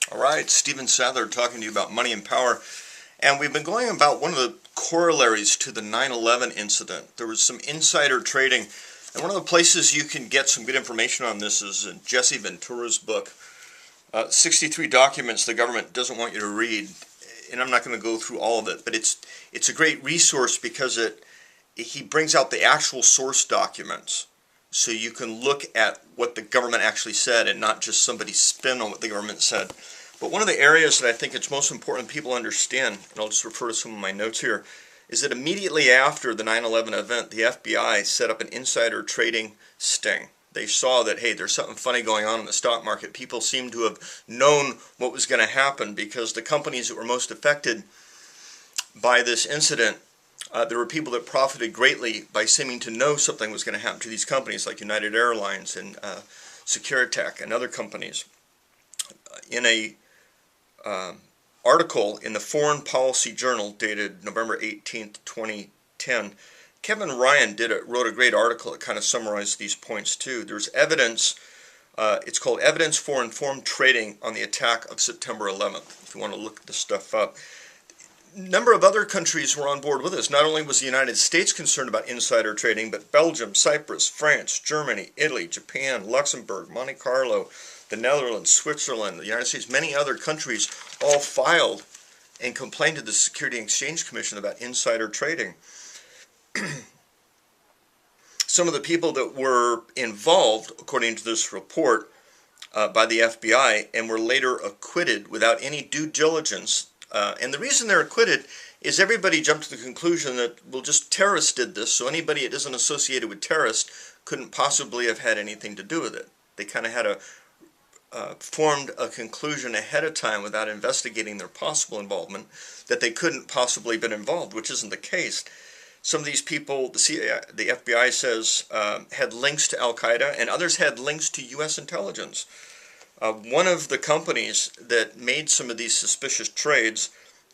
All right, Stephen Sadler talking to you about money and power. And we've been going about one of the corollaries to the 9/11 incident. There was some insider trading. And one of the places you can get some good information on this is in Jesse Ventura's book, 63 Documents the Government Doesn't Want You to Read. And I'm not going to go through all of it, but it's a great resource because he brings out the actual source documents. So you can look at what the government actually said and not just somebody's spin on what the government said. But one of the areas that I think it's most important people understand, and I'll just refer to some of my notes here, is that immediately after the 9/11 event, the FBI set up an insider trading sting. They saw that, hey, there's something funny going on in the stock market. People seem to have known what was going to happen because the companies that were most affected by this incident, there were people that profited greatly by seeming to know something was going to happen to these companies like United Airlines and Securitech and other companies. In a article in the Foreign Policy Journal dated November 18th, 2010, Kevin Ryan wrote a great article that kind of summarized these points too. There's evidence, it's called Evidence for Informed Trading on the Attack of September 11th, if you want to look this stuff up. A number of other countries were on board with this. Not only was the United States concerned about insider trading, but Belgium, Cyprus, France, Germany, Italy, Japan, Luxembourg, Monte Carlo, the Netherlands, Switzerland, the United States, many other countries all filed and complained to the Securities and Exchange Commission about insider trading. Some of the people that were involved, according to this report by the FBI, and were later acquitted without any due diligence. And the reason they're acquitted is everybody jumped to the conclusion that, well, just terrorists did this, so anybody that isn't associated with terrorists couldn't possibly have had anything to do with it. They kind of had formed a conclusion ahead of time without investigating their possible involvement that they couldn't possibly have been involved, which isn't the case. Some of these people, the FBI says, had links to Al-Qaeda, and others had links to U.S. intelligence. One of the companies that made some of these suspicious trades,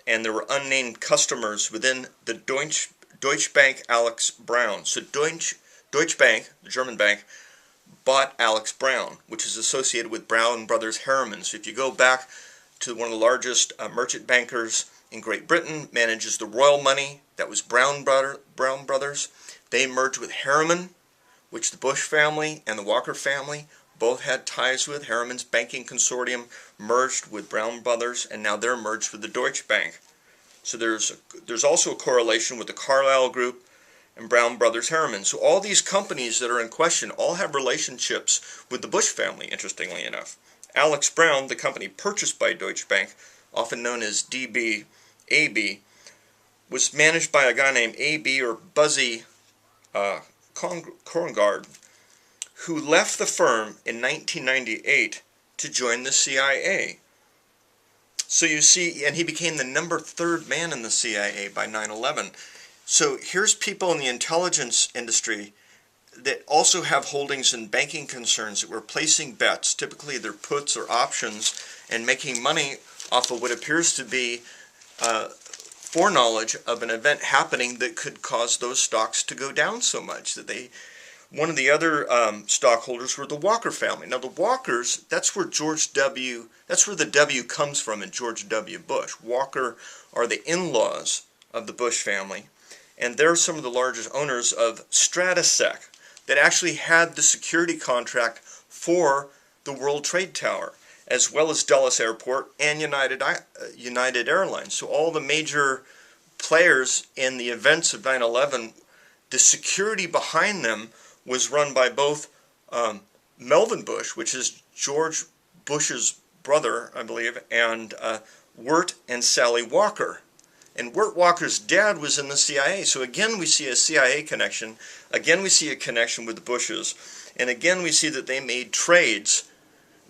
and there were unnamed customers within the Deutsche Bank Alex Brown. So Deutsche Bank, the German bank, bought Alex Brown, which is associated with Brown Brothers Harriman. So if you go back to one of the largest merchant bankers in Great Britain, manages the royal money, that was Brown Brothers. They merged with Harriman, which the Bush family and the Walker family both had ties with. Harriman's banking consortium merged with Brown Brothers, and now they're merged with the Deutsche Bank. So there's also a correlation with the Carlyle Group and Brown Brothers Harriman. So all these companies that are in question all have relationships with the Bush family, interestingly enough. Alex Brown, the company purchased by Deutsche Bank, often known as DBAB, was managed by a guy named A.B. or Buzzy Korngard, who left the firm in 1998 to join the CIA. So you see, and he became the third man in the CIA by 9/11. So here's people in the intelligence industry that also have holdings in banking concerns that were placing bets, typically their puts or options, and making money off of what appears to be foreknowledge of an event happening that could cause those stocks to go down so much that one of the other stockholders were the Walker family. Now the Walkers, that's where the W comes from in George W. Bush. Walker are the in-laws of the Bush family, and they're some of the largest owners of Stratesec that actually had the security contract for the World Trade Tower, as well as Dulles Airport and United Airlines. So all the major players in the events of 9/11, the security behind them was run by both Melvin Bush, which is George Bush's brother, I believe, and Wirt and Sally Walker. And Wirt Walker's dad was in the CIA. So again, we see a CIA connection. Again, we see a connection with the Bushes. And again, we see that they made trades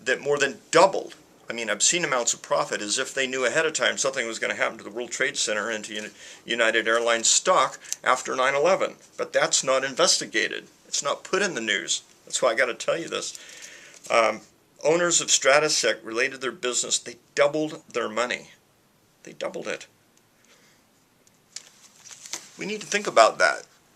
that more than doubled. I mean, obscene amounts of profit, as if they knew ahead of time something was going to happen to the World Trade Center and to United Airlines stock after 9/11. But that's not investigated. It's not put in the news. That's why I got to tell you this. Owners of Stratesec related their business. They doubled their money. They doubled it. We need to think about that.